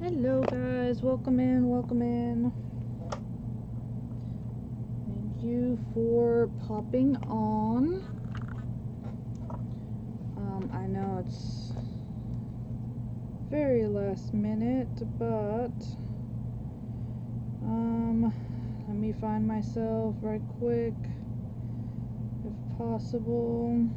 Hello guys, welcome in, welcome in. Thank you for popping on. I know it's very last minute, but let me find myself right quick if possible.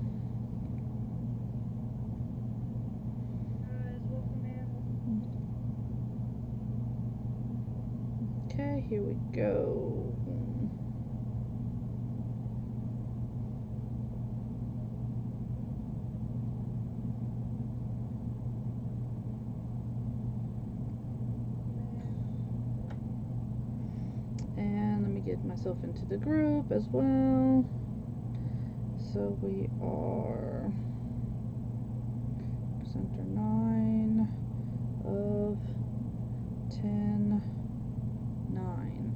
Okay, here we go. And let me get myself into the group as well. So we are center 9 of 10. 9.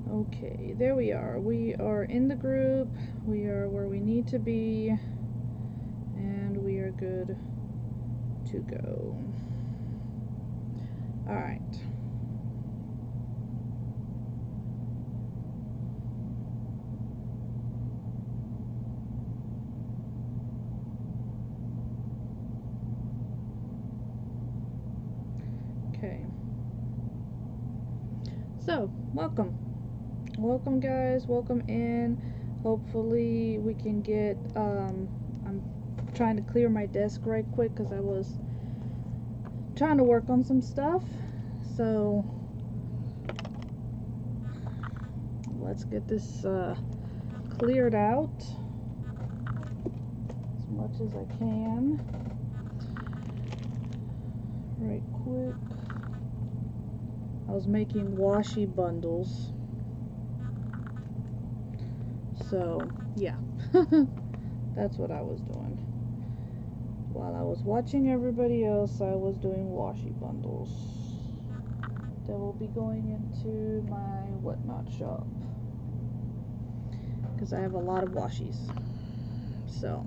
Okay, there we are. We are in the group. We are where we need to be. And we are good to go. Alright. Okay. So, welcome guys, welcome in. Hopefully we can get I'm trying to clear my desk right quick because I was trying to work on some stuff, so let's get this cleared out as much as I can right quick. I was making washi bundles, so yeah. That's what I was doing. While I was watching everybody else, I was doing washi bundles that will be going into my whatnot shop, because I have a lot of washies. So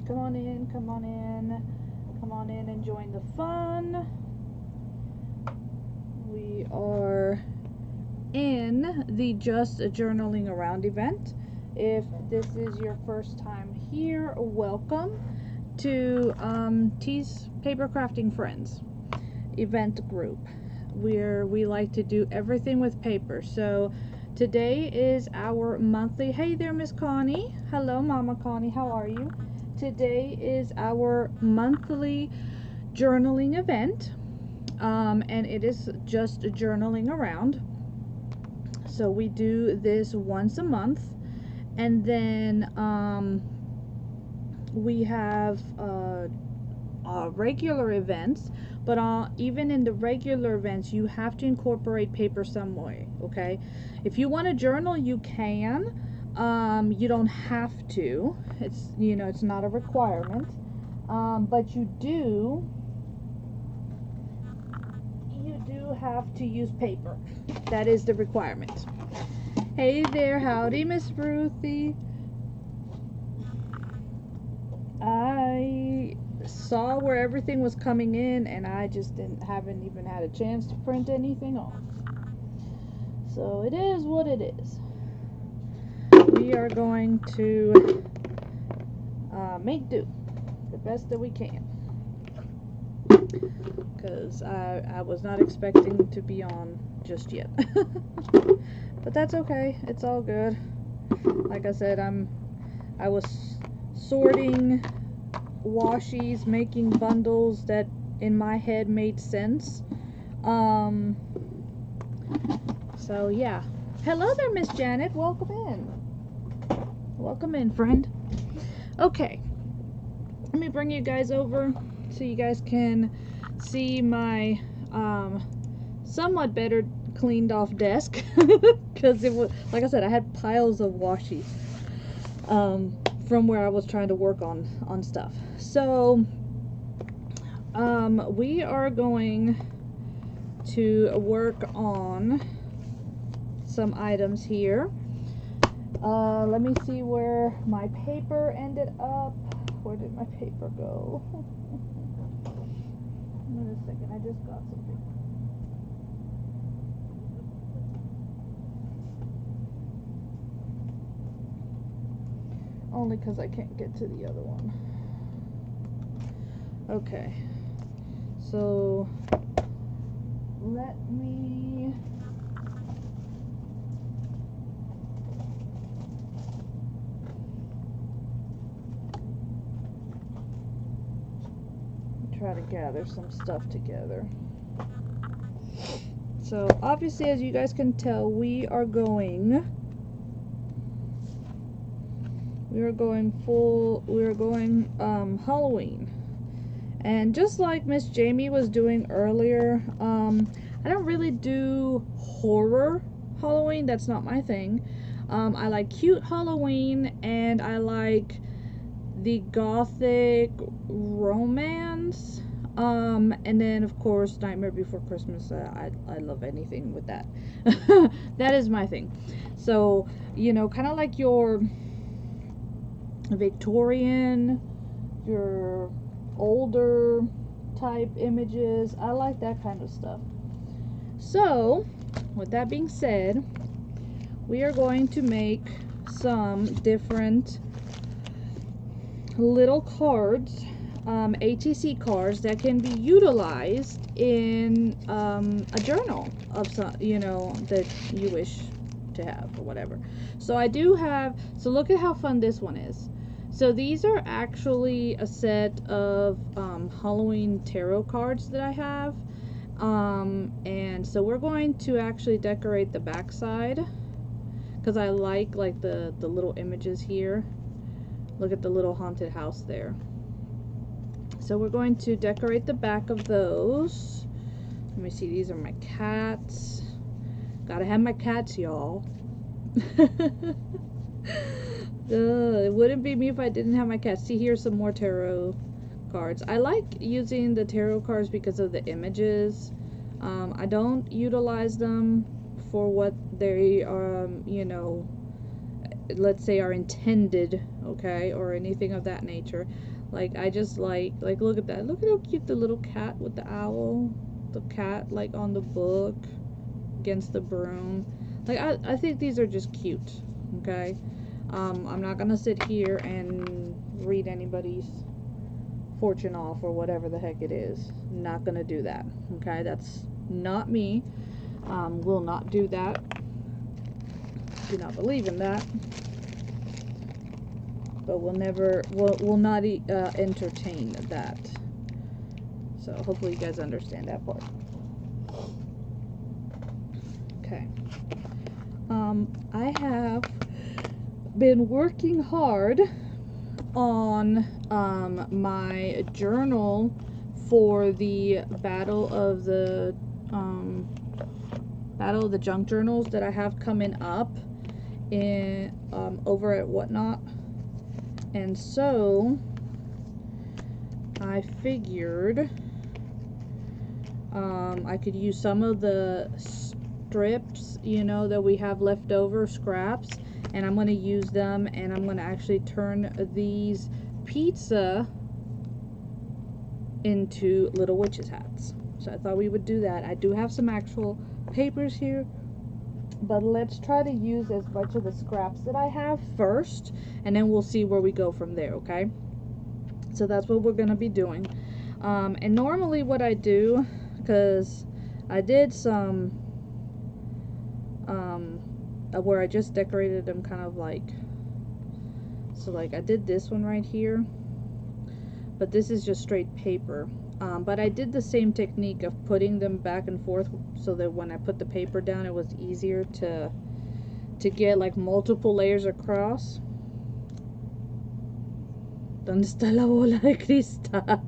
come on in, come on in, come on in and join the fun. We are in the Just Journaling Around event. If this is your first time here, welcome to T's Paper Crafting Friends event group, where we like to do everything with paper. So today is our monthly, hey there Miss Connie, hello Mama Connie, how are you? Today is our monthly journaling event, and it is just journaling around. So we do this once a month, and then we have regular events, but even in the regular events you have to incorporate paper some way. Okay, if you want to journal, you can. You don't have to. It's, you know, it's not a requirement, but you do have to use paper. That is the requirement. Hey there, howdy Miss Ruthie. I saw where everything was coming in, and I just haven't even had a chance to print anything off. So it is what it is. We are going to make do the best that we can, because I was not expecting to be on just yet. But that's okay, it's all good. Like I said, I was sorting washies, making bundles that in my head made sense. So yeah. Hello there, Miss Janet. Welcome in. Welcome in, friend. Okay. Let me bring you guys over so you guys can see my somewhat better cleaned off desk, because it was, like I said, I had piles of washies from where I was trying to work on stuff. So we are going to work on some items here. Let me see where my paper ended up. Where did my paper go? Wait a second, I just got something. Only because I can't get to the other one. Okay. So, let me... try to gather some stuff together. So obviously, as you guys can tell, we are going Halloween. And just like Miss Jamie was doing earlier, I don't really do horror Halloween. That's not my thing. I like cute Halloween, and I like the gothic romance, and then of course Nightmare Before Christmas. I love anything with that. That is my thing. So, you know, kind of like your Victorian, your older type images. I like that kind of stuff. So with that being said, we are going to make some different little cards, ATC cards that can be utilized in a journal of some, you know, that you wish to have or whatever. So I do have, so look at how fun this one is. So these are actually a set of Halloween tarot cards that I have, and so we're going to actually decorate the back side because I like the little images here. Look at the little haunted house there. So we're going to decorate the back of those. Let me see, these are my cats. Gotta have my cats, y'all. It wouldn't be me if I didn't have my cats. See, here's some more tarot cards. I like using the tarot cards because of the images. I don't utilize them for what they are, you know, let's say are intended, okay, or anything of that nature. Like, I just like look at that. Look at how cute the little cat with the owl. The cat, like, on the book against the broom. Like, I think these are just cute, okay? I'm not gonna sit here and read anybody's fortune off or whatever the heck it is. Not gonna do that, okay? That's not me. Will not do that. Do not believe in that. But we'll not entertain that. So hopefully you guys understand that part. Okay. I have been working hard on my journal for the Battle of the Junk Journals that I have coming up in over at Whatnot. And so I figured I could use some of the strips, you know, that we have left over, scraps, and I'm going to use them, and I'm going to actually turn these pizza into little witches hats. So I thought we would do that. I do have some actual papers here, but let's try to use as much of the scraps that I have first, and then we'll see where we go from there, okay? So that's what we're going to be doing. And normally what I do, because I did some where I just decorated them kind of like, so like I did this one right here, but this is just straight paper. But I did the same technique of putting them back and forth so that when I put the paper down, it was easier to get like multiple layers across. ¿Dónde está la bola de cristal?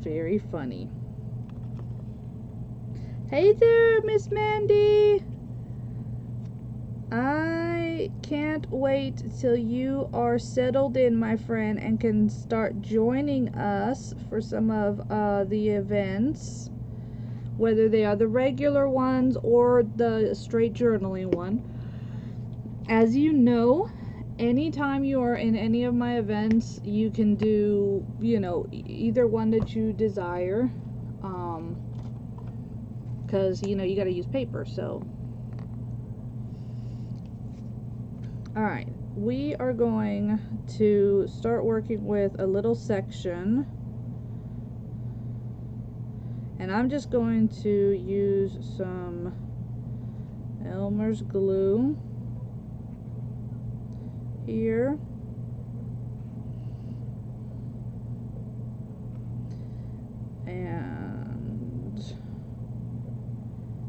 Very funny. Hey there, Miss Mandy. I can't wait till you are settled in, my friend, and can start joining us for some of the events, whether they are the regular ones or the straight journaling one. As you know, anytime you are in any of my events, you can do, you know, either one that you desire, because you know you got to use paper. So all right, we are going to start working with a little section, and I'm just going to use some Elmer's glue here. And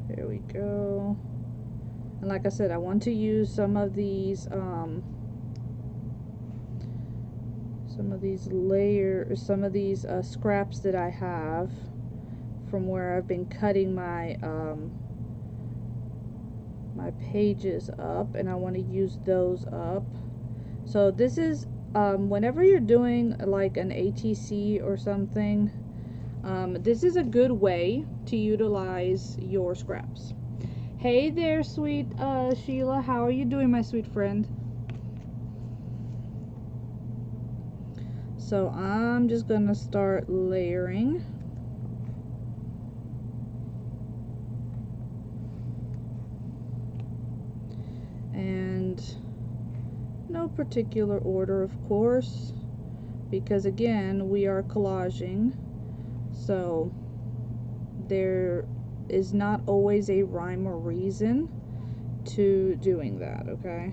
there we go. And like I said, I want to use some of these scraps that I have from where I've been cutting my my pages up, and I want to use those up. So this is whenever you're doing like an ATC or something, this is a good way to utilize your scraps. Hey there, sweet Sheila. How are you doing, my sweet friend? So I'm just gonna start layering. And no particular order, of course, because again, we are collaging. So there is not always a rhyme or reason to doing that, okay?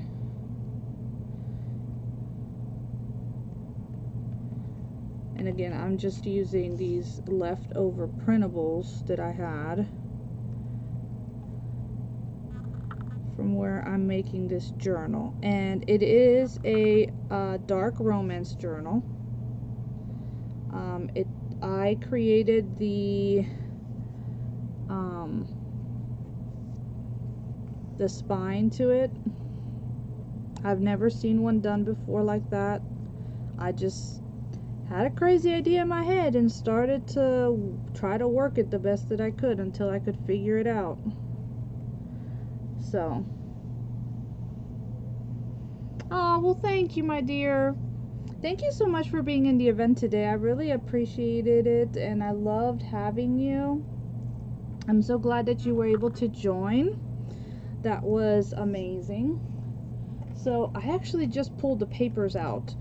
And again, I'm just using these leftover printables that I had from where I'm making this journal. And it is a dark romance journal. I created the spine to it. I've never seen one done before like that. I just had a crazy idea in my head and started to try to work it the best that I could until I could figure it out. So, oh, well, thank you, my dear. Thank you so much for being in the event today. I really appreciated it, and I loved having you. I'm so glad that you were able to join. That was amazing. So I actually just pulled the papers out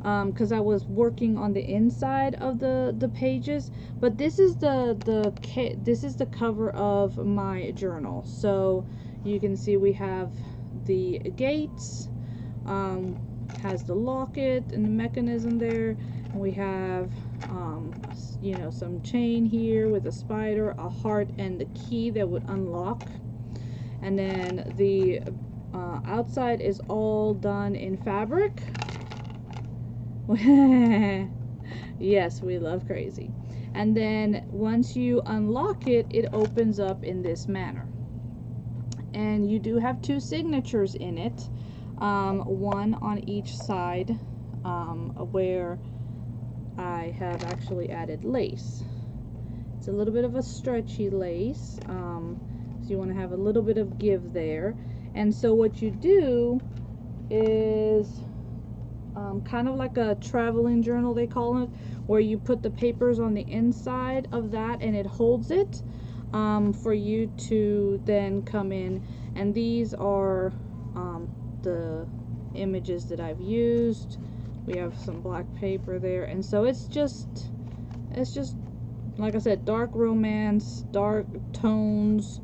because I was working on the inside of the pages, but this is the cover of my journal. So you can see we have the gates, has the locket and the mechanism there, and we have you know, some chain here with a spider, a heart, and the key that would unlock. And then the outside is all done in fabric. Yes, we love crazy. And then once you unlock it, it opens up in this manner. And you do have two signatures in it, one on each side, where I have actually added lace. It's a little bit of a stretchy lace, so you want to have a little bit of give there. And so what you do is kind of like a traveling journal, they call it, where you put the papers on the inside of that and it holds it for you to then come in. And these are the images that I've used. We have some black paper there, and so it's just like I said, dark romance, dark tones,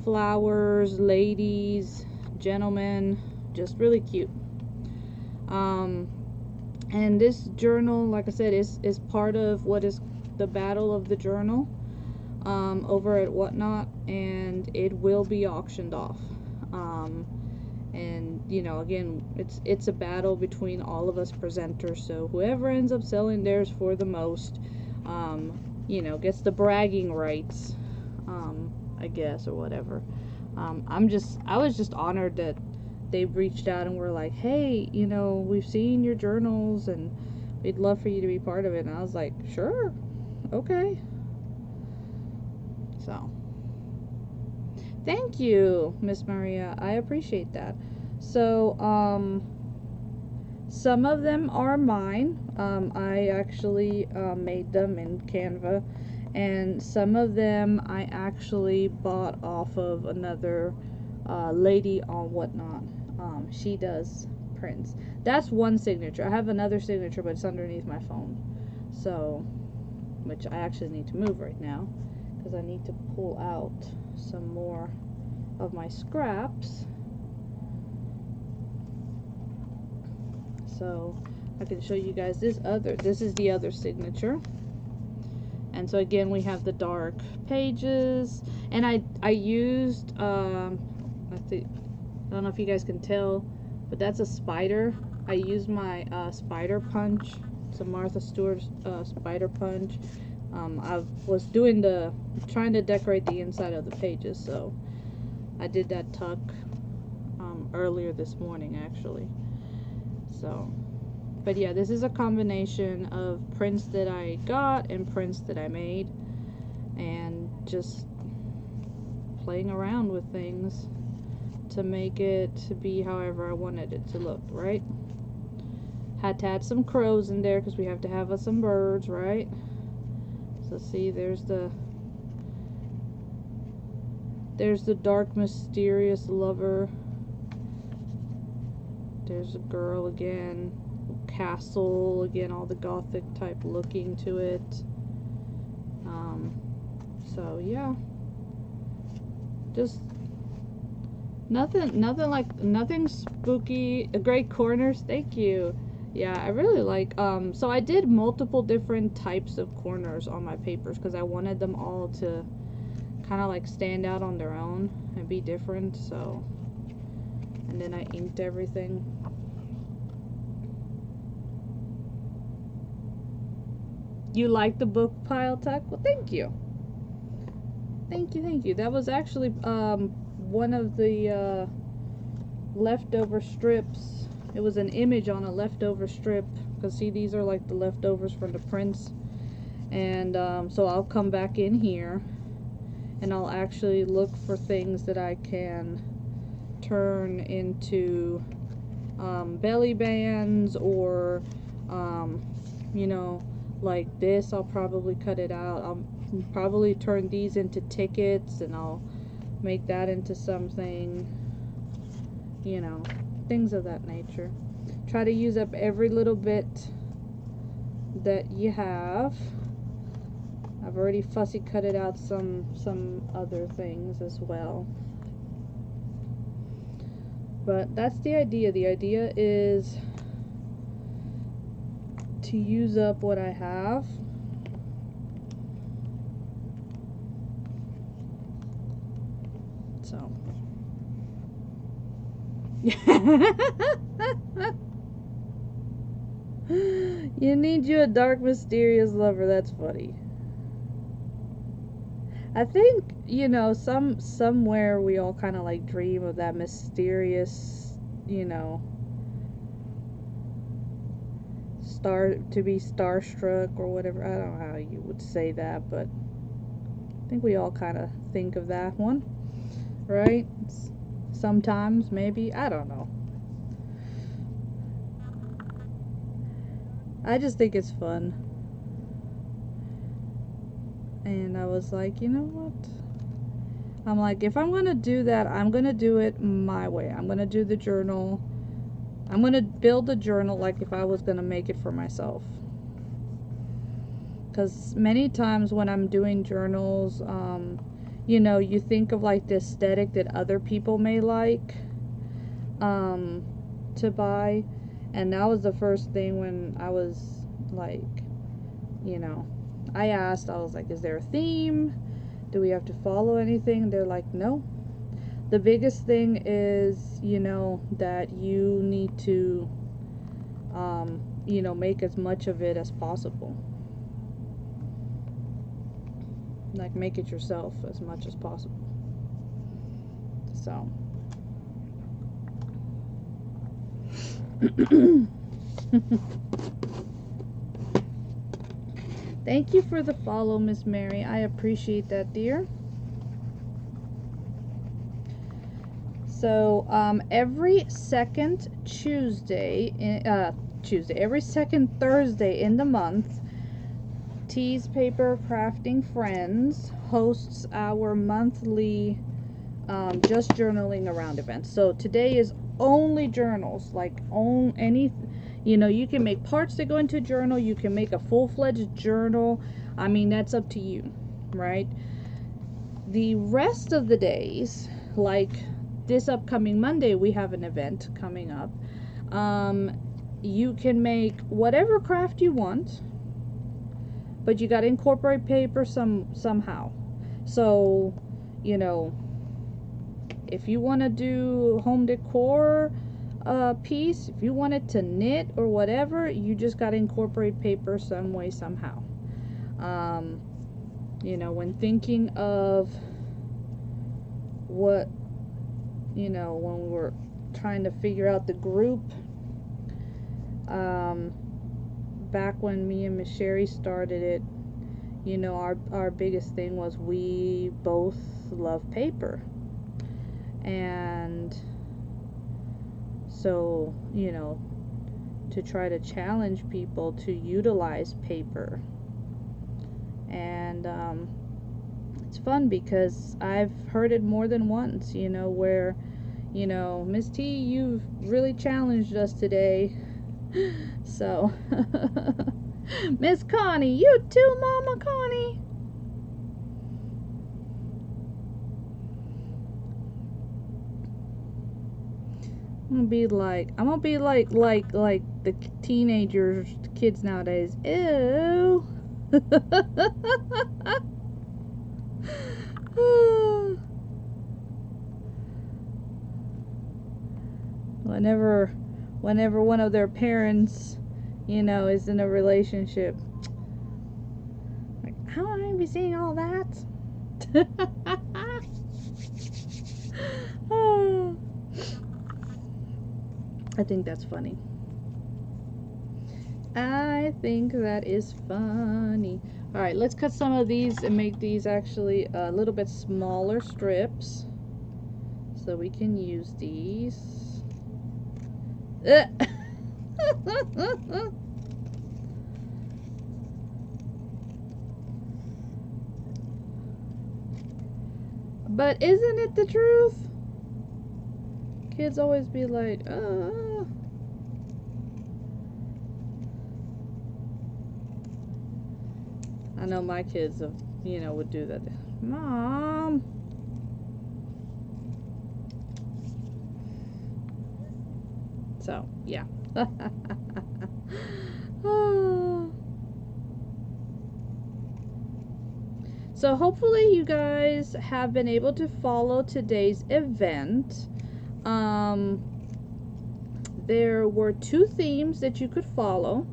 flowers, ladies, gentlemen, just really cute. And this journal, like I said, is part of what is the Battle of the Journal over at Whatnot, and it will be auctioned off. And you know, again, it's a battle between all of us presenters, so whoever ends up selling theirs for the most, you know, gets the bragging rights, I guess, or whatever. I was just honored that they reached out and were like, hey, you know, we've seen your journals and we'd love for you to be part of it. And I was like, sure, okay. So thank you, Miss Maria, I appreciate that. So some of them are mine. I actually made them in Canva, and some of them I actually bought off of another lady on Whatnot. She does prints. That's one signature. I have another signature, but it's underneath my phone. So, which I actually need to move right now because I need to pull out some more of my scraps. So I can show you guys this is the other signature. And so again, we have the dark pages, and I used I don't know if you guys can tell, but that's a spider. I used my spider punch, some Martha Stewart spider punch. I was trying to decorate the inside of the pages, so I did that tuck earlier this morning actually. So, but yeah, this is a combination of prints that I got and prints that I made, and just playing around with things to make it to be however I wanted it to look, right? Had to add some crows in there because we have to have some birds, right? So see, there's the dark mysterious lover. There's a girl again, castle again, all the gothic type looking to it. So yeah, just nothing spooky. Great corners, thank you. Yeah, I really like so I did multiple different types of corners on my papers because I wanted them all to kind of like stand out on their own and be different. So, and then I inked everything. You like the book pile tuck? Well, thank you. Thank you. That was actually one of the leftover strips. It was an image on a leftover strip, because see, these are like the leftovers from the prints. And so I'll come back in here and I'll actually look for things that I can turn into belly bands, or you know, like this. I'll probably cut it out. I'll probably turn these into tickets, and I'll make that into something, you know, things of that nature. Try to use up every little bit that you have. I've already fussy cutted out some other things as well. But that's the idea. The idea is to use up what I have. So. You need you a dark, mysterious lover. That's funny. I think, you know, somewhere we all kind of like dream of that mysterious, you know, to be starstruck or whatever. I don't know how you would say that, but I think we all kind of think of that one, right? Sometimes, maybe, I don't know. I just think it's fun. And I was like, you know what? I'm like, if I'm gonna do that, I'm gonna do it my way. I'm gonna do the journal. I'm gonna build the journal like if I was gonna make it for myself. Because many times when I'm doing journals, you know, you think of like the aesthetic that other people may like to buy. And that was the first thing when I was like, you know, I asked, I was like, is there a theme? Do we have to follow anything? They're like, no. The biggest thing is, you know, that you need to, you know, make as much of it as possible. Like, make it yourself as much as possible. So. Thank you for the follow, Miss Mary. I appreciate that, dear. So every second every second Thursday in the month, Tease Paper Crafting Friends hosts our monthly just journaling around events. So today is only journals, like any, you can make parts that go into a journal. You can make a full-fledged journal. I mean, that's up to you, right? The rest of the days, like this upcoming Monday, we have an event coming up. You can make whatever craft you want, but you got to incorporate paper somehow. So, if you want to do home decor piece, if you wanted to knit or whatever, you just got to incorporate paper some way, somehow. When thinking of what, when we were trying to figure out the group, back when me and Miss Sherry started it, our biggest thing was we both love paper. And so, to try to challenge people to utilize paper. And it's fun because I've heard it more than once, where, Miss T, you've really challenged us today. So, Miss Connie, you too, Mama Connie. I'm gonna be like the teenagers, the kids nowadays. Ew. Whenever one of their parents, is in a relationship, like, how am I gonna be seeing all that? I think that's funny. I think that is funny. Alright, let's cut some of these and make these actually a little bit smaller strips so we can use these. But isn't it the truth? Kids always be like, I know my kids, would do that. Mom. So, yeah. So hopefully you guys have been able to follow today's event. There were 2 themes that you could follow,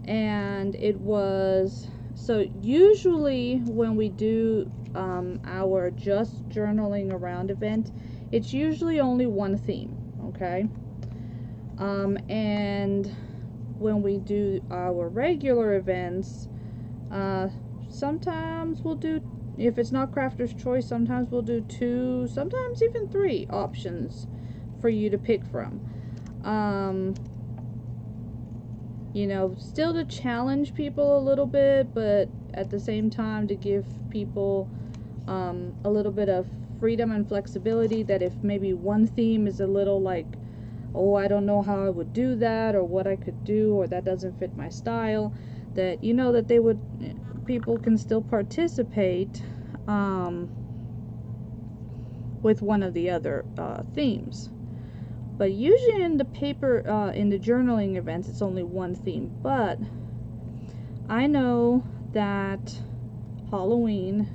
and it was, so usually when we do our just journaling around event, it's usually only one theme, okay? And when we do our regular events, sometimes we'll do, if it's not Crafter's Choice, sometimes we'll do 2, sometimes even 3 options for you to pick from. Still to challenge people a little bit, but at the same time to give people a little bit of freedom and flexibility, that if maybe one theme is a little like, oh, I don't know how I would do that, or what I could do, or that doesn't fit my style, that that people can still participate with one of the other themes. But usually in the paper, in the journaling events, it's only one theme. But I know that Halloween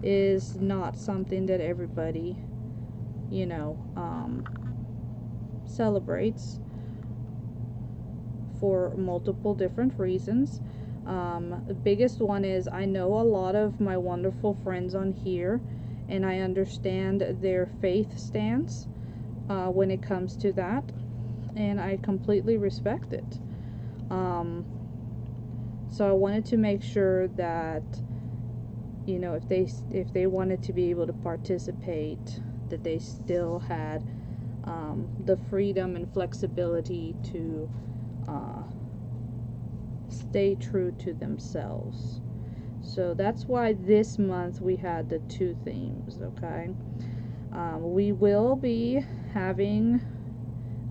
is not something that everybody, celebrates for multiple different reasons. The biggest one is, I know a lot of my wonderful friends on here, and I understand their faith stance when it comes to that, and I completely respect it. So I wanted to make sure that, if they wanted to be able to participate, that they still had the freedom and flexibility to stay true to themselves. So that's why this month we had the 2 themes, okay? We will be having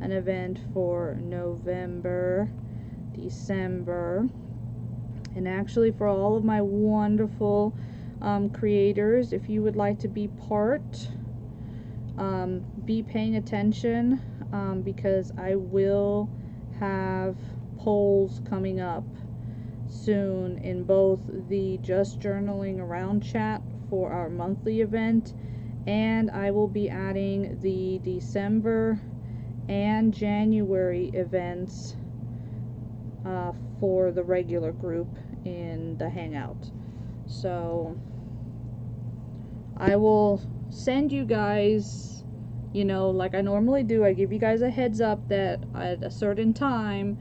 an event for November, December, and actually for all of my wonderful creators, if you would like to be part, be paying attention, because I will have polls coming up soon in both the Just Journaling Around chat for our monthly event, and I will be adding the December and January events for the regular group in the Hangout. So I will send you guys, you know, like I normally do, I give you guys a heads up that at a certain time,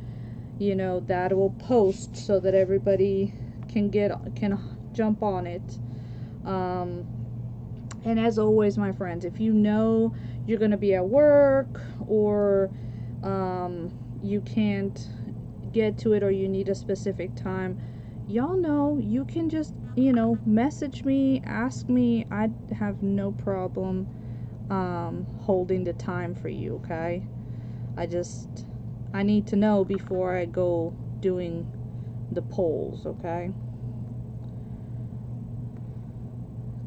you know, that will post so that everybody can jump on it. And as always, my friends, if you know you're going to be at work, or you can't get to it, or you need a specific time, y'all know you can just, you know, message me, ask me. I have no problem holding the time for you, okay? I need to know before I go doing the polls, okay?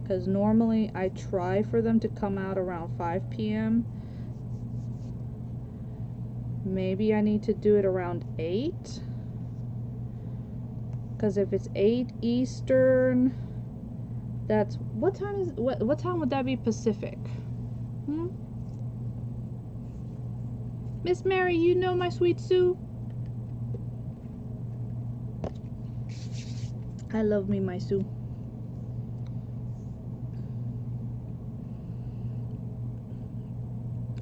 Because normally I try for them to come out around 5 p.m. Maybe I need to do it around 8. Because if it's 8 Eastern, that's, what time would that be Pacific? Miss Mary, you know my sweet Sue? I love me my Sue.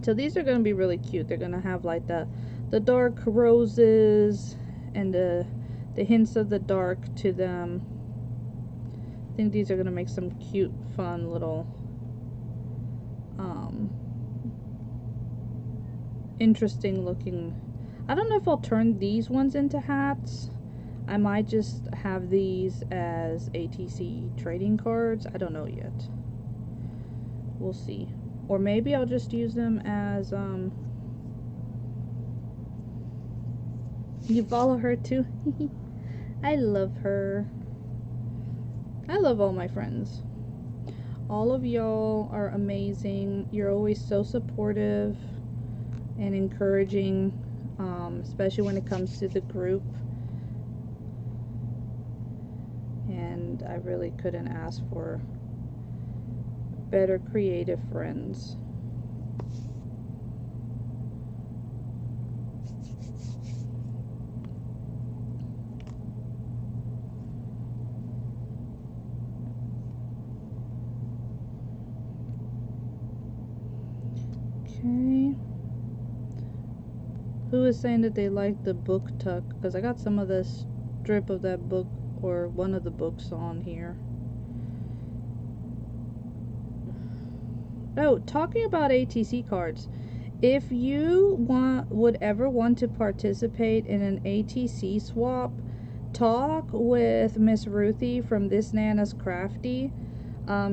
So these are going to be really cute. They're going to have like the dark roses and the hints of the dark to them. I think these are going to make some cute, fun little interesting looking. I don't know if I'll turn these ones into hats. I might just have these as ATC trading cards. I don't know yet. We'll see. Or maybe I'll just use them as you follow her too. I love her. I love all my friends. All of y'all are amazing. You're always so supportive and encouraging, especially when it comes to the group. And I really couldn't ask for better creative friends. Okay. Who is saying that they like the book tuck? Because I got some of the strip of that book, or one of the books, on here. Oh, talking about ATC cards, if you would ever want to participate in an ATC swap, talk with Miss Ruthie from This Nana's Crafty.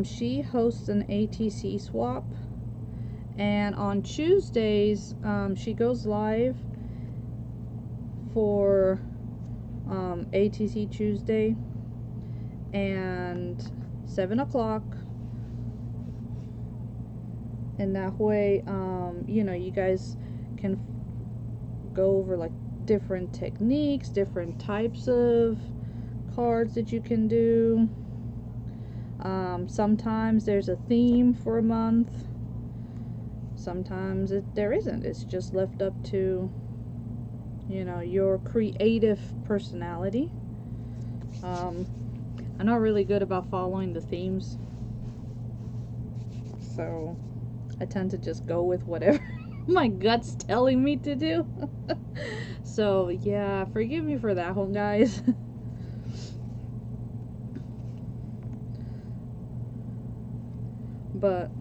She hosts an ATC swap, and on Tuesdays she goes live for ATC Tuesday, and 7 o'clock. And that way, you know, you guys can go over like different techniques, different types of cards that you can do. Sometimes there's a theme for a month. Sometimes there isn't. It's just left up to, you know, your creative personality. I'm not really good about following the themes, so I tend to just go with whatever my gut's telling me to do. So yeah, forgive me for that one, guys. But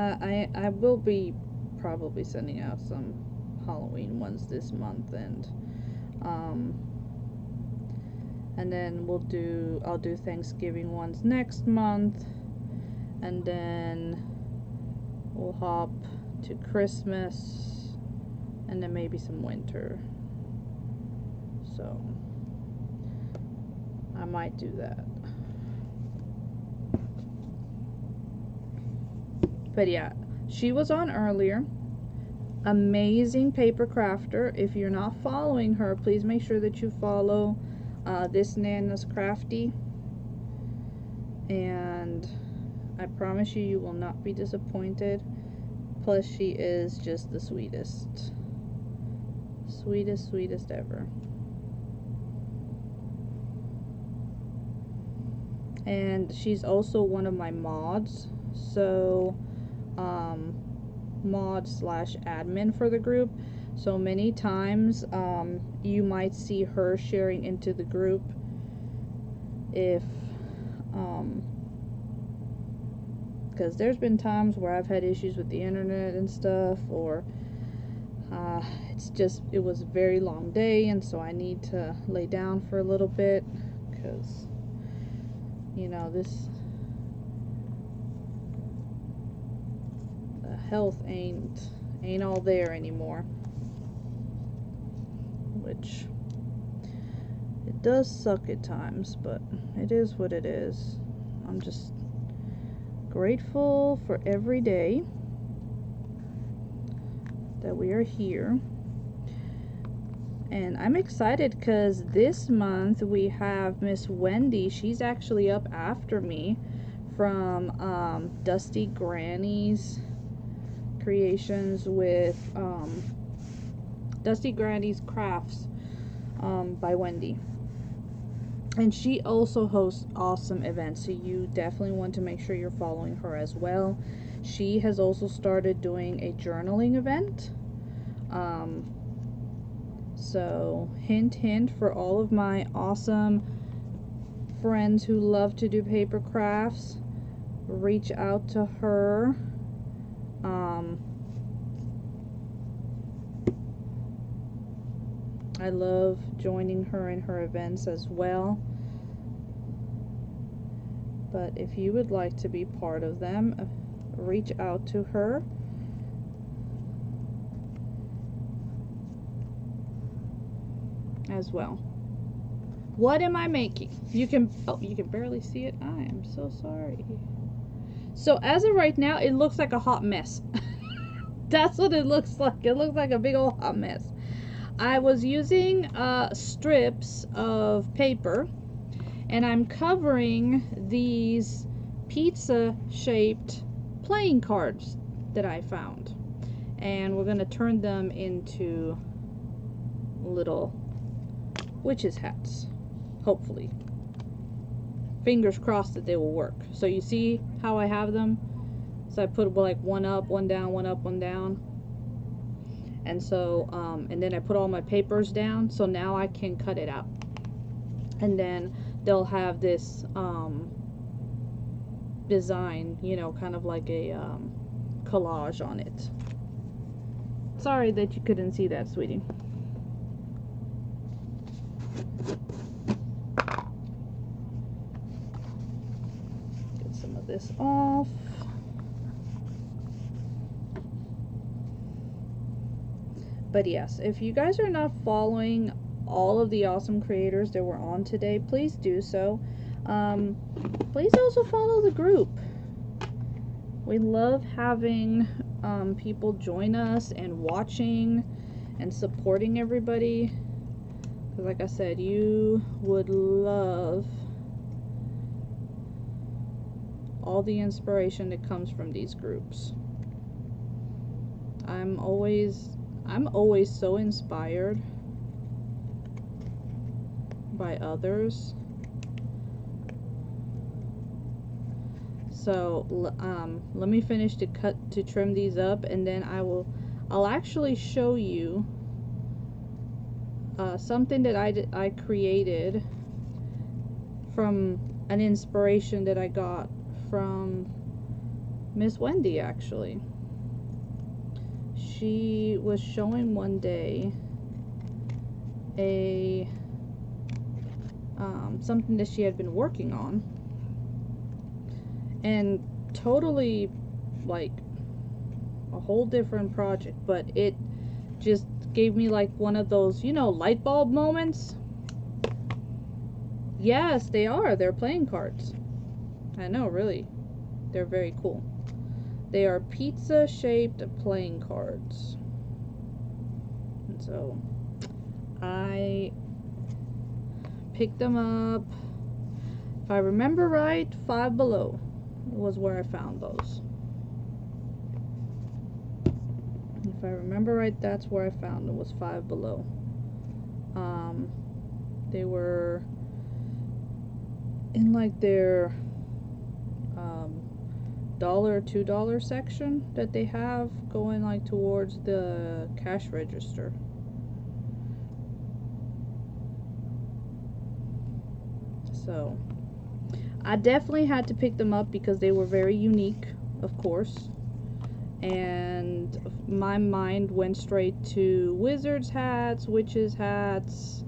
I will be probably sending out some Halloween ones this month, and then I'll do Thanksgiving ones next month, and then we'll hop to Christmas, and then maybe some winter. So I might do that. But yeah, she was on earlier. Amazing paper crafter. If you're not following her, please make sure that you follow this Nana's Crafty, and I promise you will not be disappointed. Plus, she is just the sweetest ever. And she's also one of my mods, so mod / admin for the group. So many times you might see her sharing into the group if because there's been times where I've had issues with the internet and stuff, or it was a very long day, and so I need to lay down for a little bit, because you know, the health ain't all there anymore, which it does suck at times, but it is what it is. I'm just grateful for every day that we are here. And I'm excited because this month we have Miss Wendy. She's actually up after me from Dusty Granny's Creations with Dusty Granny's Crafts by Wendy. And she also hosts awesome events, so you definitely want to make sure you're following her as well. She has also started doing a journaling event. So hint hint for all of my awesome friends who love to do paper crafts, reach out to her. I love joining her in her events as well. But if you would like to be part of them, reach out to her. As well. What am I making? You can barely see it. I am so sorry. So as of right now, it looks like a hot mess. That's what it looks like. It looks like a big old hot mess. I was using strips of paper, and I'm covering these pizza shaped playing cards that I found, and we're gonna turn them into little witches hats, hopefully. Fingers crossed that they will work. So you see how I have them? So I put like one up, one down, one up, one down. And so, and then I put all my papers down, so now I can cut it out. And then they'll have this design, you know, kind of like a collage on it. Sorry that you couldn't see that, sweetie. Get some of this off. But yes, if you guys are not following all of the awesome creators that were on today, please do so. Please also follow the group. We love having people join us and watching and supporting everybody. Because like I said, you would love all the inspiration that comes from these groups. I'm always so inspired by others. So let me finish to trim these up, and then I'll actually show you something that I created from an inspiration that I got from Miss Wendy, actually. She was showing one day a something that she had been working on, and totally like a whole different project, but it just gave me like one of those, you know, light bulb moments. Yes, they are. They're playing cards. I know, really. They're very cool. They are pizza-shaped playing cards. And so I picked them up. If I remember right, Five Below was where I found those. If I remember right, that's where I found them, was Five Below. They were in like their $1, $2 section that they have going like towards the cash register. So I definitely had to pick them up because they were very unique, of course, and my mind went straight to wizards hats, witches hats,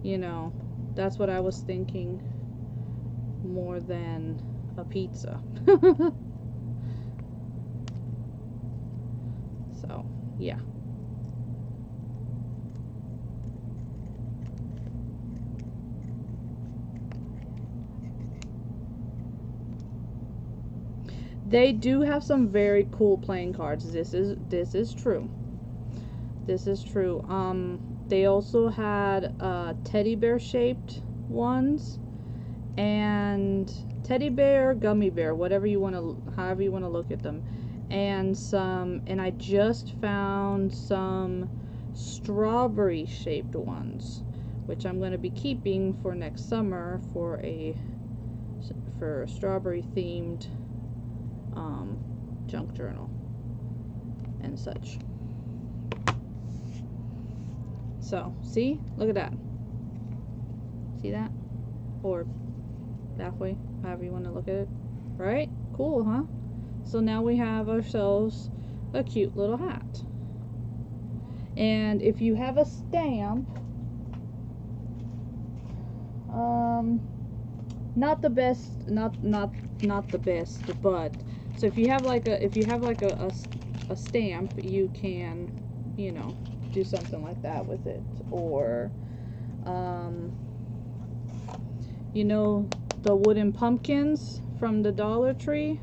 you know, that's what I was thinking more than a pizza. So yeah, they do have some very cool playing cards. This is true. This is true. They also had teddy bear shaped ones, and teddy bear, gummy bear, whatever you want to, however you want to look at them, and some, and I just found some strawberry shaped ones, which I'm going to be keeping for next summer for a strawberry themed junk journal and such. So see, look at that, see that, or halfway, however you want to look at it, right? Cool, huh? So now we have ourselves a cute little hat. And if you have a stamp, not the best, not the best, but so if you have like a stamp, you can, you know, do something like that with it. Or you know, the wooden pumpkins from the Dollar Tree,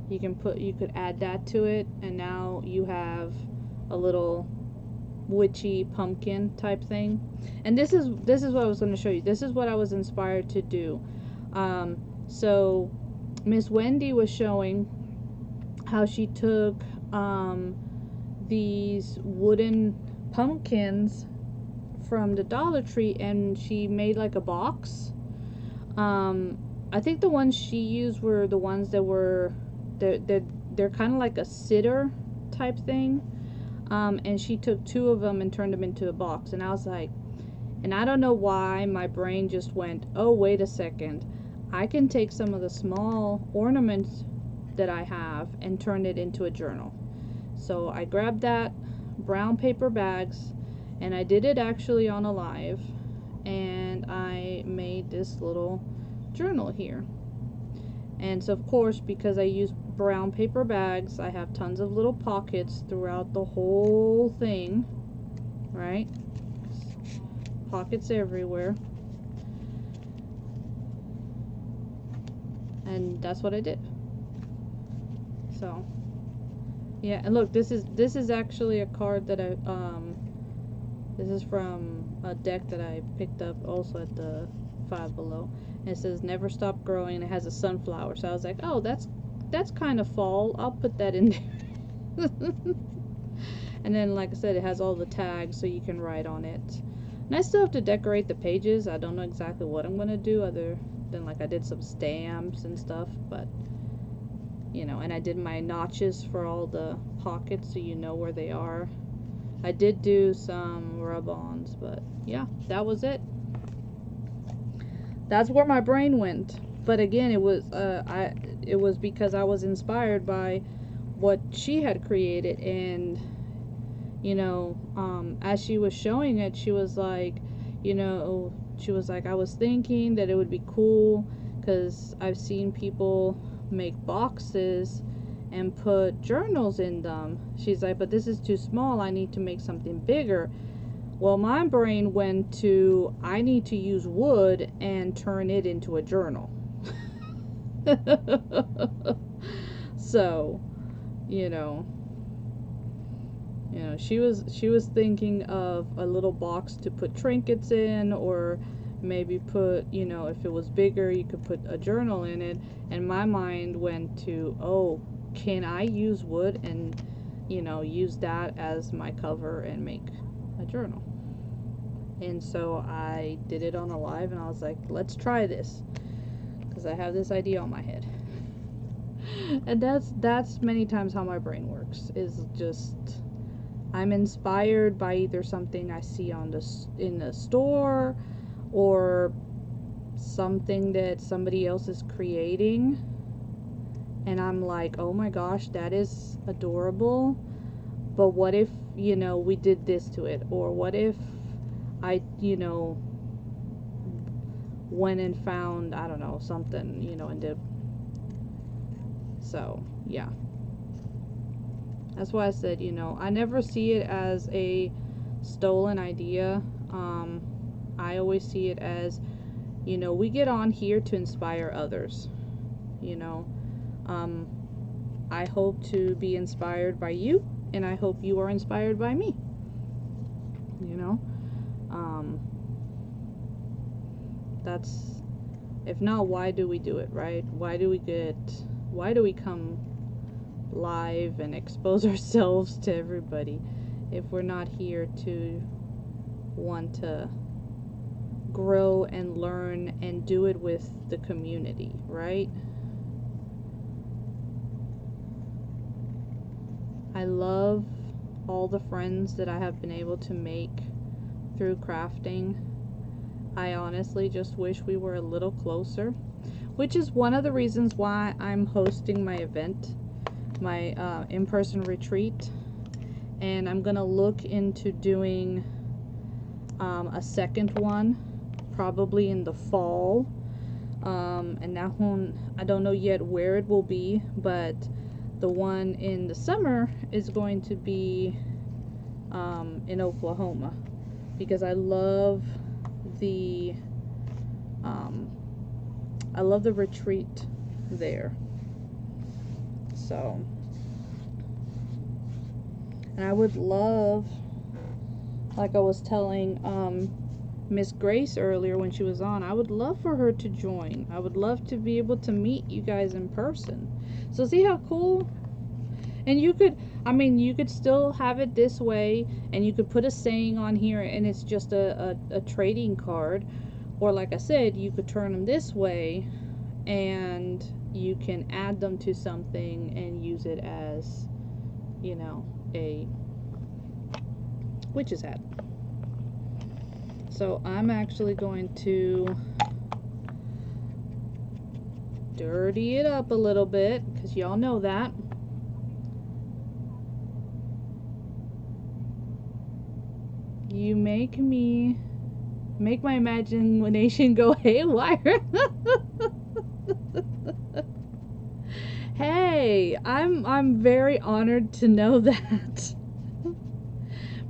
you could add that to it, and now you have a little witchy pumpkin type thing. And this is what I was going to show you. This is what I was inspired to do. So Miss Wendy was showing how she took these wooden pumpkins from the Dollar Tree and she made like a box. I think the ones she used were the ones that were, they're kind of like a sitter type thing. And she took 2 of them and turned them into a box, and I was like, and I don't know why my brain just went, oh wait a second, I can take some of the small ornaments that I have and turn it into a journal. So I grabbed that brown paper bags, and I did it actually on a live, and I made this little journal here. And so of course, because I use brown paper bags, I have tons of little pockets throughout the whole thing, right? Pockets everywhere. And that's what I did. So yeah, and look, this is actually a card that I this is from a deck that I picked up also at the Five Below. And it says never stop growing, and it has a sunflower. So I was like, oh, that's kind of fall, I'll put that in there. And then like I said, it has all the tags so you can write on it. And I still have to decorate the pages. I don't know exactly what I'm gonna do, other than like I did some stamps and stuff, but you know, and I did my notches for all the pockets so you know where they are. I did do some rub-ons, but yeah, that was it. That's where my brain went. But again, it was it was because I was inspired by what she had created. And you know, as she was showing it, she was like, you know, she was like, I was thinking that it would be cool because I've seen people make boxes and put journals in them. She's like, but this is too small, I need to make something bigger. Well, my brain went to, I need to use wood and turn it into a journal. So, you know, she was thinking of a little box to put trinkets in, or maybe put, you know, if it was bigger, you could put a journal in it. And my mind went to, oh, can I use wood and, you know, use that as my cover and make a journal? And so I did it on a live, and I was like, let's try this, because I have this idea on my head. And that's many times how my brain works, is just, I'm inspired by either something I see in the store, or something that somebody else is creating, and I'm like, oh my gosh, that is adorable, but what if, you know, we did this to it? Or what if I, you know, went and found, I don't know, something, you know, and did. So yeah, that's why I said, you know, I never see it as a stolen idea. I always see it as, you know, we get on here to inspire others, you know. I hope to be inspired by you, and I hope you are inspired by me, you know. That's, if not, why do we do it, right? Why do we come live and expose ourselves to everybody if we're not here to want to grow and learn and do it with the community, right? I love all the friends that I have been able to make through crafting. I honestly just wish we were a little closer, which is one of the reasons why I'm hosting my event, my in-person retreat. And I'm gonna look into doing a second one, probably in the fall. And that one, I don't know yet where it will be, but the one in the summer is going to be in Oklahoma, because I love the retreat there. So, and I would love, like I was telling Miss Grace earlier when she was on, I would love for her to join. I would love to be able to meet you guys in person. So see how cool? And you could, I mean, you could still have it this way, and you could put a saying on here, and it's just a trading card. Or like I said, you could turn them this way, and you can add them to something and use it as, you know, a witch's hat. So I'm actually going to dirty it up a little bit, because y'all know that. You make my imagination go haywire. Hey, I'm very honored to know that.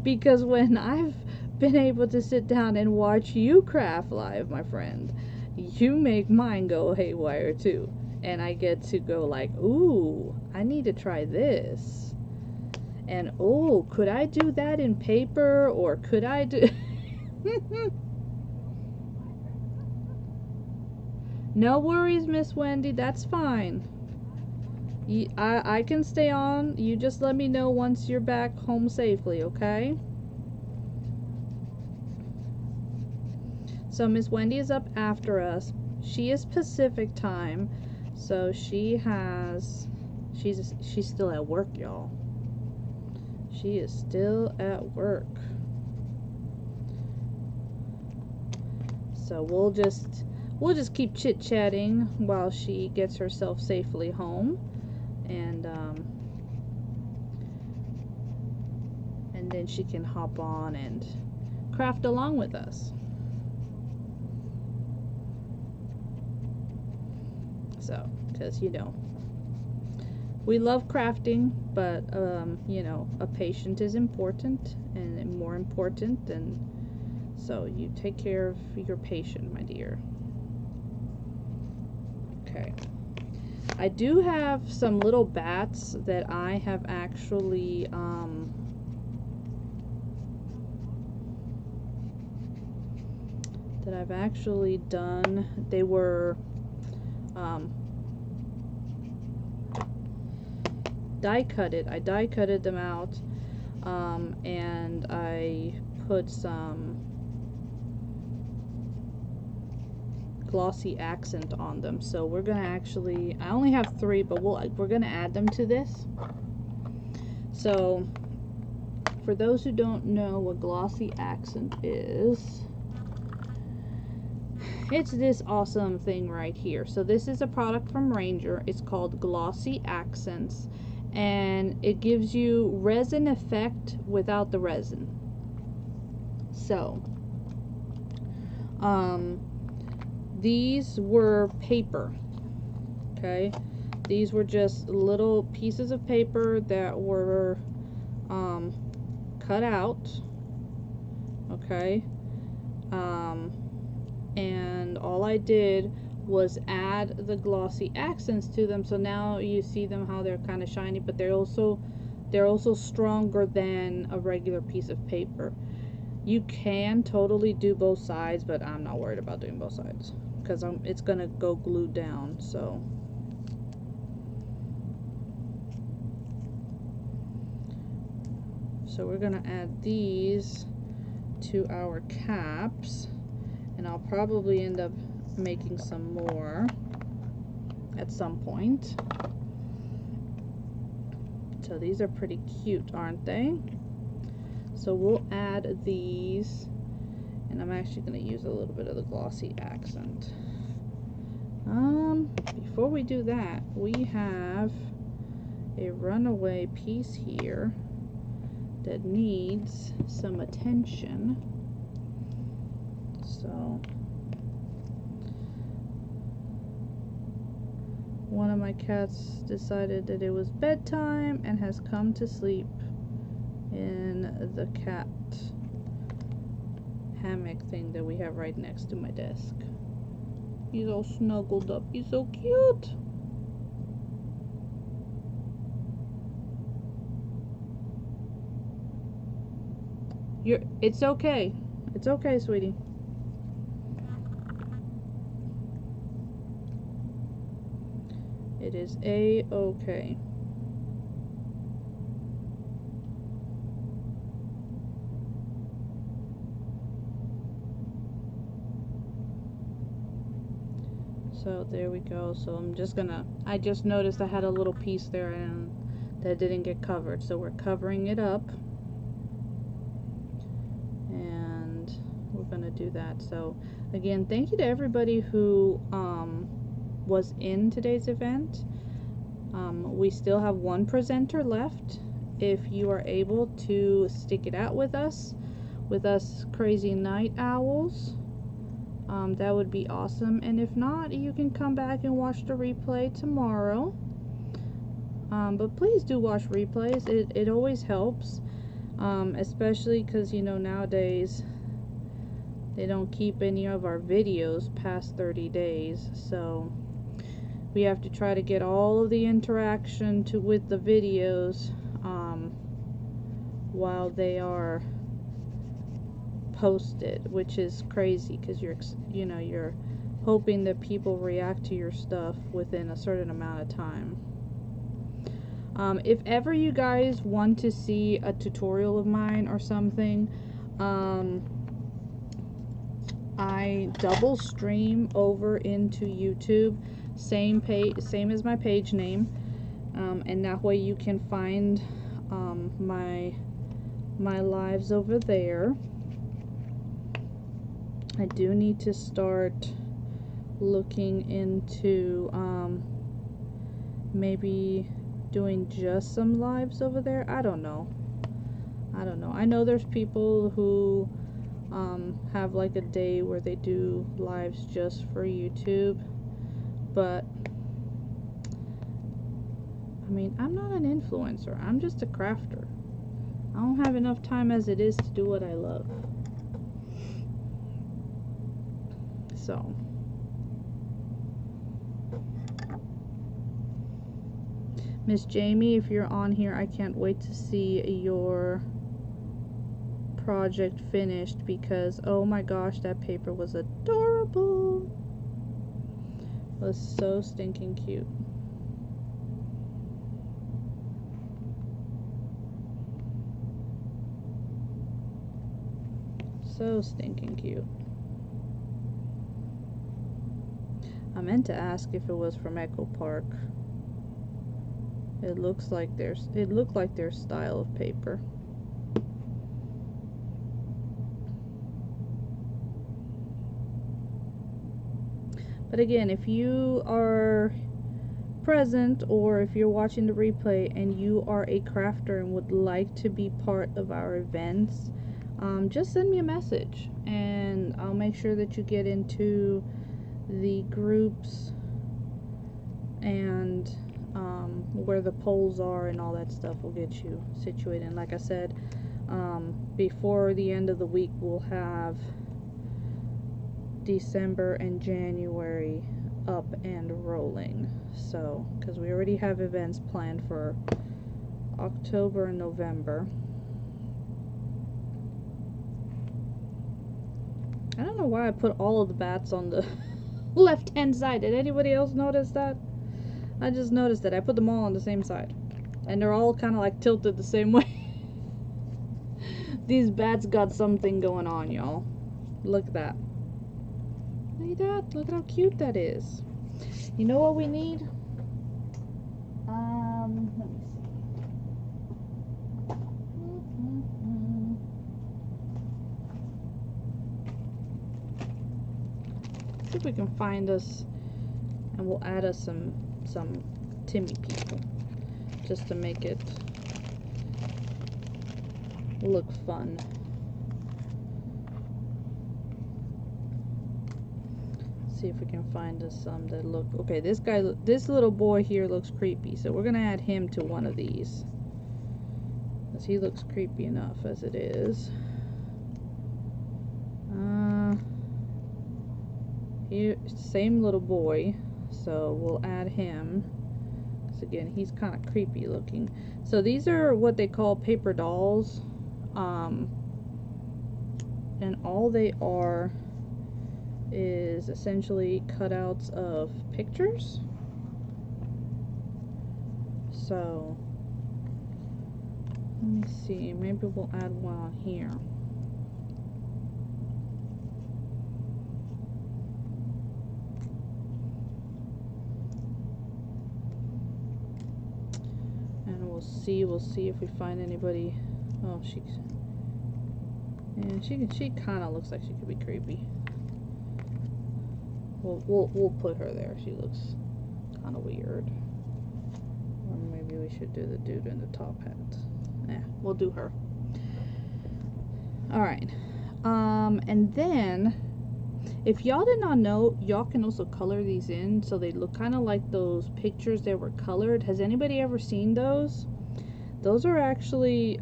Because when I've been able to sit down and watch you craft live, my friend, you make mine go haywire too. And I get to go like, ooh, I need to try this. And oh, could I do that in paper, or could I do No worries, Miss Wendy, that's fine. I can stay on. You just let me know once you're back home safely, okay? So Miss Wendy is up after us. She is Pacific time, so she's still at work, y'all. She is still at we'll we'll just keep chit-chatting while she gets herself safely home, and then she can hop on and craft along with us. So, because you know, we love crafting, but you know, a patient is important and more important, and so you take care of your patient, my dear. Okay. I do have some little bats that I have actually done. They were die cutted. I die cutted them out, and I put some glossy accent on them. So we're gonna actually, I only have 3, but we're gonna add them to this. So for those who don't know what glossy accent is, it's this awesome thing right here. So this is a product from Ranger. It's called Glossy Accents, and it gives you resin effect without the resin. So these were paper, okay? These were just little pieces of paper that were cut out, okay? And all I did was add the glossy accents to them, so now you see them how they're kind of shiny, but they're also stronger than a regular piece of paper. You can totally do both sides, but I'm not worried about doing both sides because it's gonna go glued down. So we're gonna add these to our caps, and I'll probably end up making some more at some point. So these are pretty cute, aren't they? So we'll add these, and I'm actually going to use a little bit of the glossy accent. Before we do that, we have a runaway piece here that needs some attention. So one of my cats decided that it was bedtime and has come to sleep in the cat hammock thing that we have right next to my desk. He's all snuggled up. He's so cute. It's okay. It's okay, sweetie. It is a-okay. So there we go. So I'm just gonna, I just noticed I had a little piece there and that didn't get covered, so we're covering it up, and we're gonna do that. So again, thank you to everybody who was in today's event. We still have 1 presenter left. If you are able to stick it out with us crazy night owls, that would be awesome. And if not, you can come back and watch the replay tomorrow. But please do watch replays. It always helps, especially because, you know, nowadays they don't keep any of our videos past 30 days, so we have to try to get all of the interaction with the videos while they are posted, which is crazy because you're hoping that people react to your stuff within a certain amount of time. If ever you guys want to see a tutorial of mine or something, I double stream over into YouTube, same as my page name, and that way you can find my lives over there. I do need to start looking into maybe doing just some lives over there. I don't know. I know there's people who have like a day where they do lives just for YouTube, but I mean, I'm not an influencer. I'm just a crafter. I don't have enough time as it is to do what I love. So Miss Jamie, if you're on here, I can't wait to see your project finished, because oh my gosh, that paper was adorable. It was so stinking cute. So stinking cute. I meant to ask if it was from Echo Park. It looked like their style of paper. But again, if you are present or if you're watching the replay and you are a crafter and would like to be part of our events, just send me a message and I'll make sure that you get into the groups and where the polls are and all that stuff will get you situated. And like I said, before the end of the week we'll have December and January up and rolling. So, because we already have events planned for October and November. I don't know why I put all of the bats on the left hand side. Did anybody else notice that? I just noticed that I put them all on the same side and they're all kind of like tilted the same way. These bats got something going on, y'all. Look at that. Look at that. Look at how cute that is. You know what we need? Let me see. See if we can find us, and we'll add us some Timmy people, just to make it look fun. See if we can find us some that look okay. This little boy here looks creepy, so we're gonna add him to one of these because he looks creepy enough as it is. Here, same little boy, so we'll add him because again he's kind of creepy looking. So these are what they call paper dolls, and all they are is essentially cutouts of pictures. So let me see, maybe we'll add one on here. And we'll see if we find anybody. Oh, she kind of looks like she could be creepy. We'll put her there. She looks kind of weird. Or maybe we should do the dude in the top hat. Yeah, we'll do her. Alright. And then, if y'all did not know, y'all can also color these in so they look kind of like those pictures that were colored. Has anybody ever seen those? Those are actually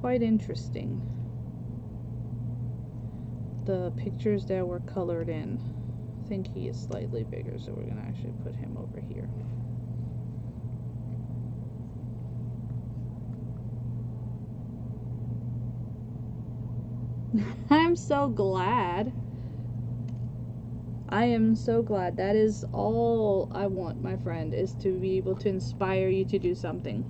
quite interesting. The pictures that were colored in. I think he is slightly bigger, so we're gonna actually put him over here. I'm so glad. I am so glad. That is all I want, my friend, is to be able to inspire you to do something.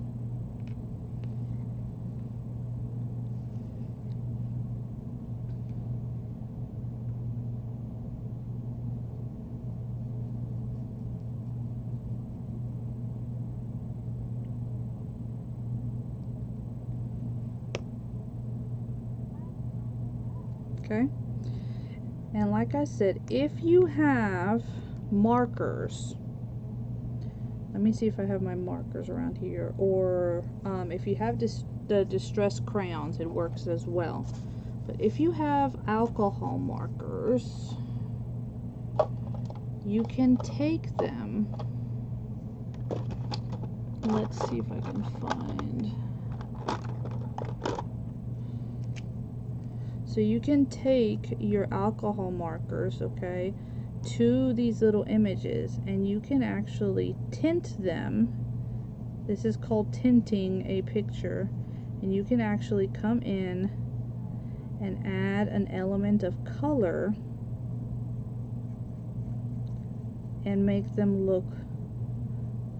Okay. And like I said, if you have markers, let me see if I have my markers around here, or if you have the distressed crayons, it works as well. But if you have alcohol markers, you can take them. Let's see if I can find. So you can take your alcohol markers, okay, to these little images, and you can actually tint them. This is called tinting a picture, and you can actually come in and add an element of color and make them look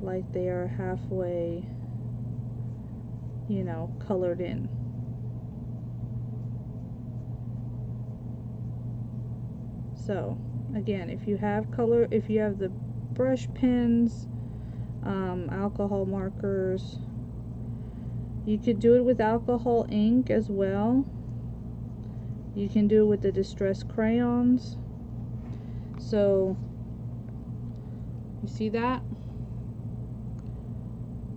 like they are halfway, you know, colored in. So again, if you have color, if you have the brush pens, alcohol markers, you could do it with alcohol ink as well. You can do it with the distressed crayons. So you see that?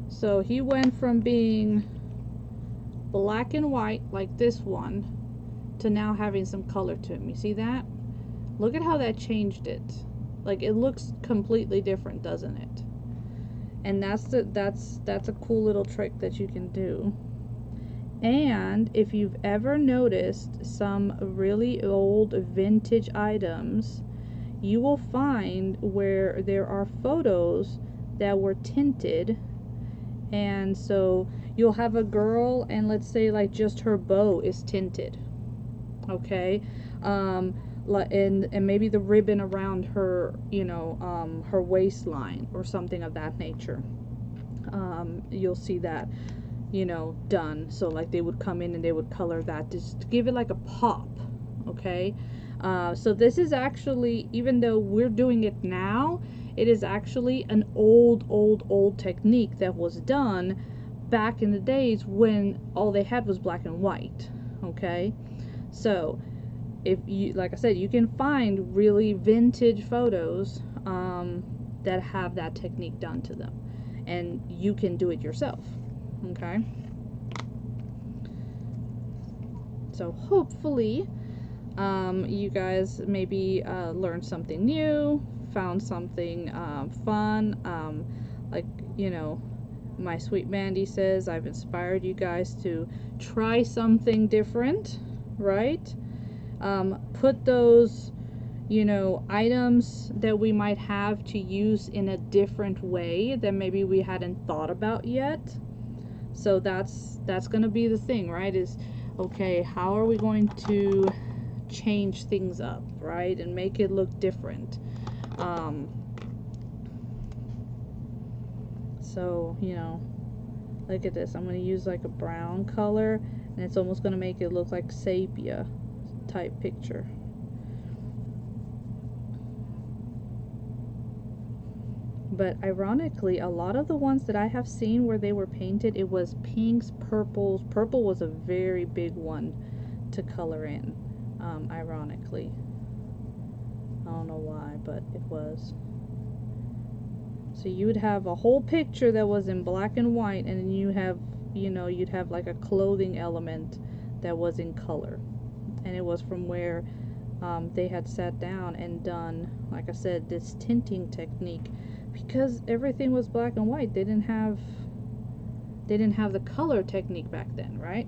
So he went from being black and white like this one to now having some color to him. You see that? Look at how that changed it. Like, it looks completely different, doesn't it? And that's a cool little trick that you can do. And if you've ever noticed some really old vintage items, you will find where there are photos that were tinted. And so you'll have a girl, and let's say like just her bow is tinted, okay, and maybe the ribbon around her, you know, her waistline or something of that nature. You'll see that, you know, done. So like they would come in and they would color that just to give it like a pop, okay. So this is actually, even though we're doing it now, it is actually an old technique that was done back in the days when all they had was black and white, okay. So if you, like I said, you can find really vintage photos that have that technique done to them, and you can do it yourself, okay. So hopefully you guys maybe learned something new, found something fun. Like, you know, my sweet Mandy says, I've inspired you guys to try something different, right? Put those, you know, items that we might have to use in a different way that maybe we hadn't thought about yet. So that's gonna be the thing, right? Is, okay, how are we going to change things up, right, and make it look different? So, you know, look at this. I'm going to use like a brown color, and it's almost going to make it look like sepia type picture. But ironically, a lot of the ones that I have seen where they were painted, it was pinks, purples. Purple was a very big one to color in, ironically. I don't know why, but it was. So you would have a whole picture that was in black and white, and then you have, you know, you'd have like a clothing element that was in color. And it was from where they had sat down and done, like I said, this tinting technique, because everything was black and white. They didn't have the color technique back then, right?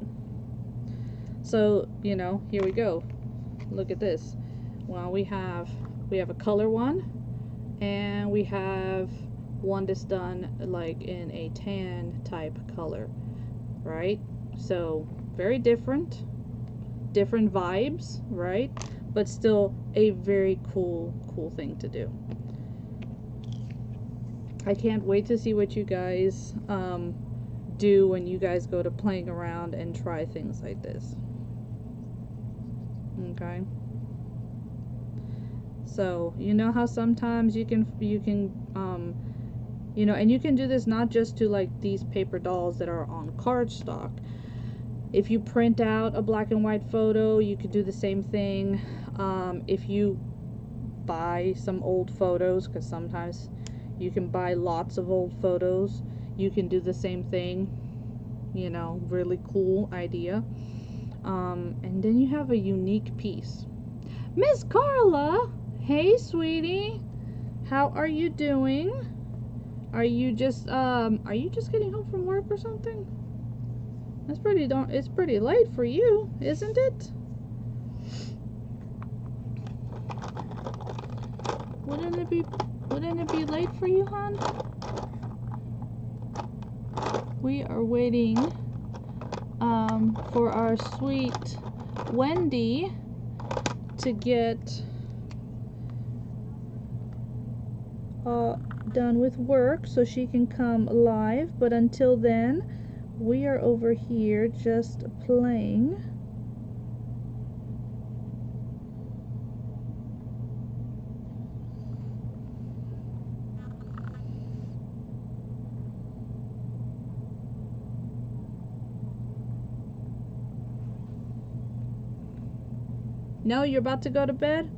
So, you know, here we go. Look at this. Well, we have a color one, and we have one that's done like in a tan type color, right? So very different vibes, right? But still a very cool thing to do. I can't wait to see what you guys do when you guys go to playing around and try things like this. Okay. So you know how sometimes you can you know, and you can do this not just to like these paper dolls that are on cardstock. If you print out a black and white photo, you could do the same thing. If you buy some old photos, because sometimes you can buy lots of old photos, you can do the same thing. You know, really cool idea. And then you have a unique piece. Miss Carla, hey sweetie, how are you doing? Are you just getting home from work or something? It's pretty late for you, isn't it? Wouldn't it be late for you, hon? We are waiting for our sweet Wendy to get done with work so she can come live, but until then we are over here just playing. No, you're about to go to bed?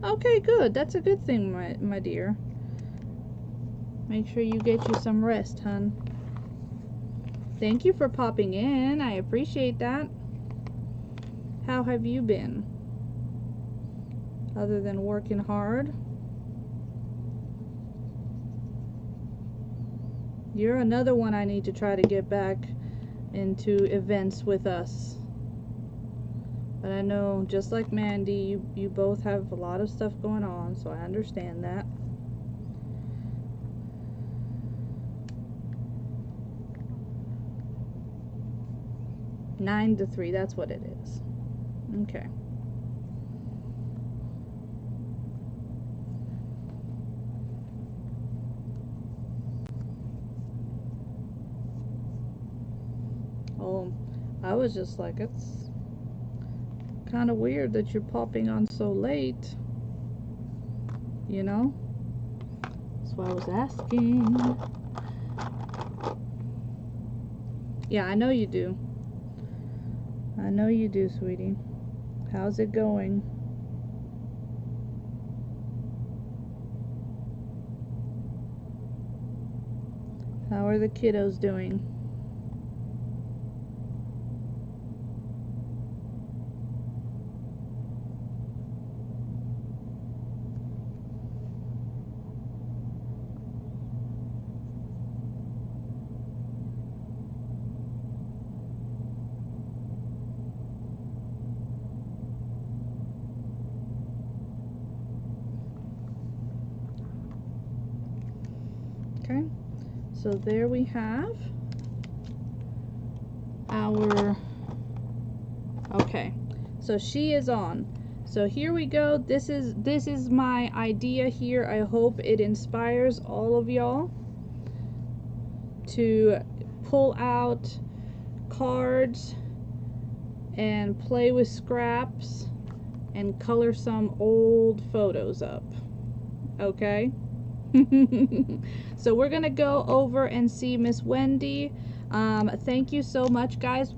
Okay, good. That's a good thing, my dear. Make sure you get you some rest, hun. Thank you for popping in. I appreciate that. How have you been? Other than working hard? You're another one I need to try to get back into events with us. But I know, just like Mandy, you both have a lot of stuff going on, so I understand that. Nine to 3, that's what it is. Okay. Oh, I was just like, it's kind of weird that you're popping on so late, you know? That's why I was asking. Yeah, I know you do. I know you do, sweetie. How's it going? How are the kiddos doing? Okay, so there we have our, okay, so she is on. So here we go. This is my idea here. I hope it inspires all of y'all to pull out cards and play with scraps and color some old photos up. Okay? So we're gonna go over and see Miss Wendy. Thank you so much, guys.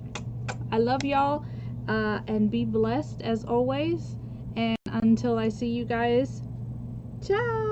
I love y'all, and be blessed as always, and until I see you guys, ciao.